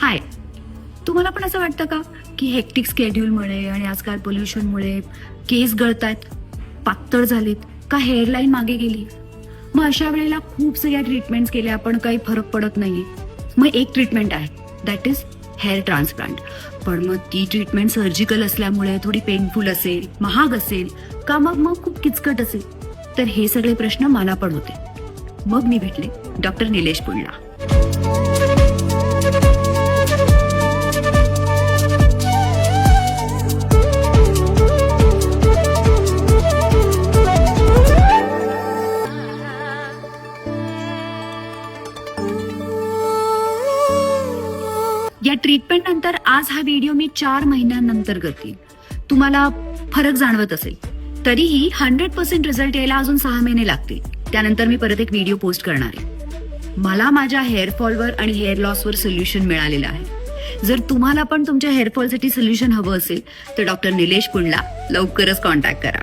हाय, तुम्हाला पण असं वाटतं का की हेक्टिक स्केड्यूलमुळे आणि आजकाल पोल्युशनमुळे केस गळतायत, पातळ झालीत का हेअरलाईन मागे गेली? मग अशा वेळेला खूप सगळ्या ट्रीटमेंट्स केल्या पण काही फरक पडत नाहीये. मग एक ट्रीटमेंट आहे, दॅट इज हेअर ट्रान्सप्लांट. पण मग ती ट्रीटमेंट सर्जिकल असल्यामुळे थोडी पेनफुल असेल, महाग असेल का मग खूप किचकट असेल? तर हे सगळे प्रश्न मला पण होते. मग मी भेटले डॉक्टर निलेश पुणला. या ट्रीटमेंट नंतर आज हा व्हिडिओ मी 4 महिन्यांनंतर करते. तुम्हाला फरक जाणवत असेल तरीही 100% रिझल्ट यायला अजून 6 महिने लागतील. त्यानंतर मी परत एक व्हिडिओ पोस्ट करणार आहे. मला माझ्या हेअरफॉलवर आणि हेअर लॉसवर सोल्युशन मिळालेलं आहे. जर तुम्हाला पण तुमच्या हेअरफॉलसाठी सोल्युशन हवं असेल तर डॉक्टर निलेश पुणला लवकरच कॉन्टॅक्ट करा.